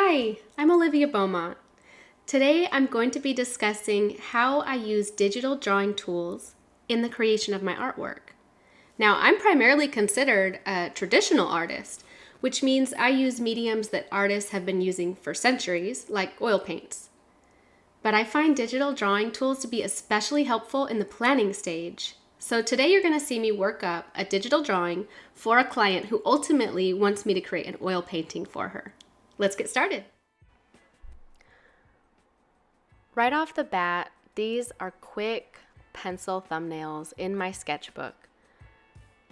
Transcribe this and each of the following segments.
Hi, I'm Olivia Beaumont. Today I'm going to be discussing how I use digital drawing tools in the creation of my artwork. Now, I'm primarily considered a traditional artist, which means I use mediums that artists have been using for centuries, like oil paints. But I find digital drawing tools to be especially helpful in the planning stage. So today you're going to see me work up a digital drawing for a client who ultimately wants me to create an oil painting for her. Let's get started. Right off the bat, these are quick pencil thumbnails in my sketchbook.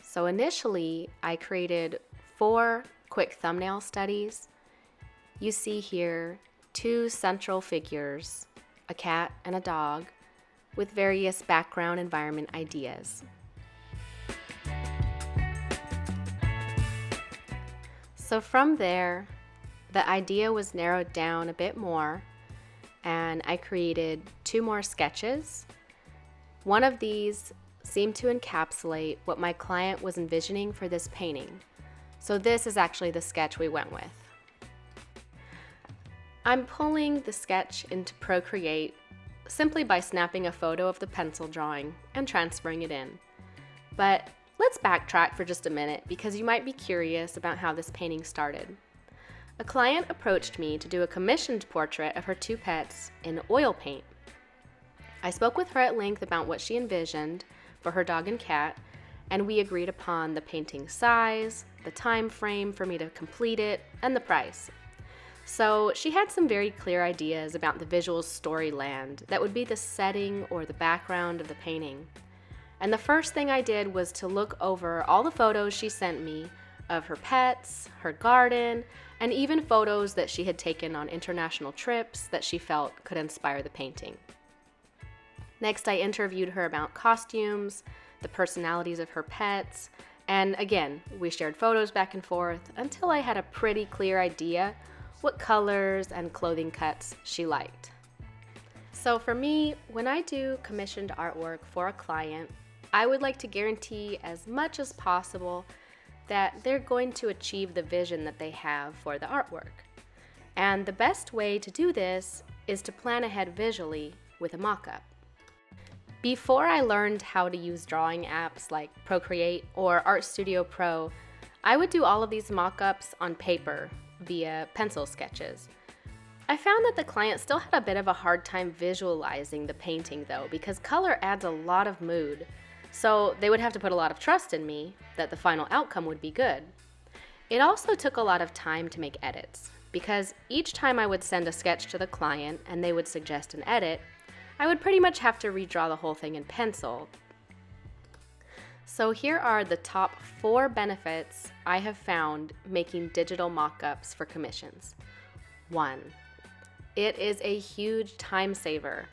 So initially, I created 4 quick thumbnail studies. You see here 2 central figures, a cat and a dog, with various background environment ideas. So from there, the idea was narrowed down a bit more, and I created 2 more sketches. One of these seemed to encapsulate what my client was envisioning for this painting. So this is actually the sketch we went with. I'm pulling the sketch into Procreate simply by snapping a photo of the pencil drawing and transferring it in. But let's backtrack for just a minute because you might be curious about how this painting started. A client approached me to do a commissioned portrait of her 2 pets in oil paint. I spoke with her at length about what she envisioned for her dog and cat, and we agreed upon the painting size, the time frame for me to complete it, and the price. So she had some very clear ideas about the visual storyland that would be the setting or the background of the painting. And the first thing I did was to look over all the photos she sent me of her pets, her garden, and even photos that she had taken on international trips that she felt could inspire the painting. Next, I interviewed her about costumes, the personalities of her pets, and again, we shared photos back and forth until I had a pretty clear idea what colors and clothing cuts she liked. So for me, when I do commissioned artwork for a client, I would like to guarantee as much as possible that they're going to achieve the vision that they have for the artwork. And the best way to do this is to plan ahead visually with a mockup. Before I learned how to use drawing apps like Procreate or Art Studio Pro, I would do all of these mockups on paper via pencil sketches. I found that the client still had a bit of a hard time visualizing the painting though, because color adds a lot of mood. So they would have to put a lot of trust in me that the final outcome would be good. It also took a lot of time to make edits, because each time I would send a sketch to the client and they would suggest an edit, I would pretty much have to redraw the whole thing in pencil. So here are the top 4 benefits I have found making digital mockups for commissions. 1. It is a huge time saver.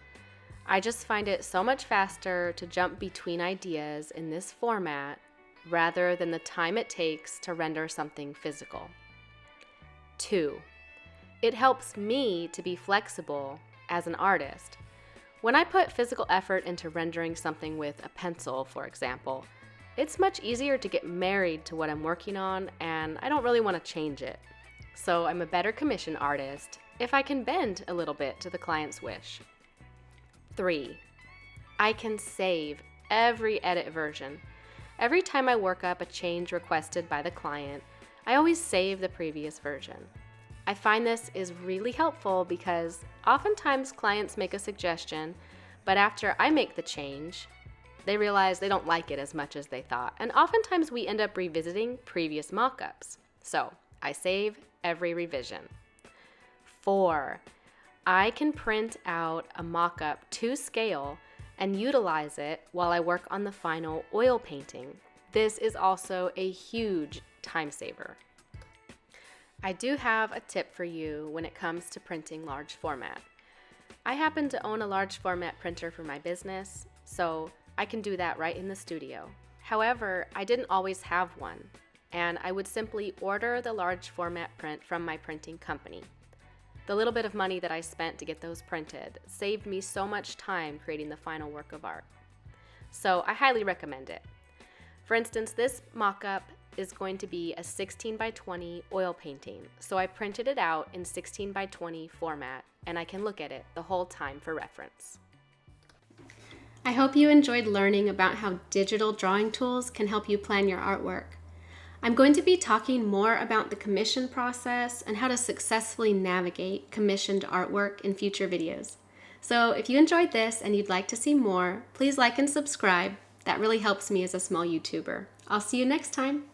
I just find it so much faster to jump between ideas in this format rather than the time it takes to render something physical. 2. It helps me to be flexible as an artist. When I put physical effort into rendering something with a pencil, for example, it's much easier to get married to what I'm working on, and I don't really want to change it. So I'm a better commission artist if I can bend a little bit to the client's wish. 3. I can save every edit version. Every time I work up a change requested by the client, I always save the previous version. I find this is really helpful because oftentimes clients make a suggestion, but after I make the change, they realize they don't like it as much as they thought, and oftentimes we end up revisiting previous mockups. So I save every revision. 4. I can print out a mockup to scale and utilize it while I work on the final oil painting. This is also a huge time saver. I do have a tip for you when it comes to printing large format. I happen to own a large format printer for my business, so I can do that right in the studio. However, I didn't always have one, and I would simply order the large format print from my printing company. The little bit of money that I spent to get those printed saved me so much time creating the final work of art. So I highly recommend it. For instance, this mock-up is going to be a 16 by 20 oil painting, so I printed it out in 16 by 20 format, and I can look at it the whole time for reference. I hope you enjoyed learning about how digital drawing tools can help you plan your artwork. I'm going to be talking more about the commission process and how to successfully navigate commissioned artwork in future videos. So if you enjoyed this and you'd like to see more, please like and subscribe. That really helps me as a small YouTuber. I'll see you next time.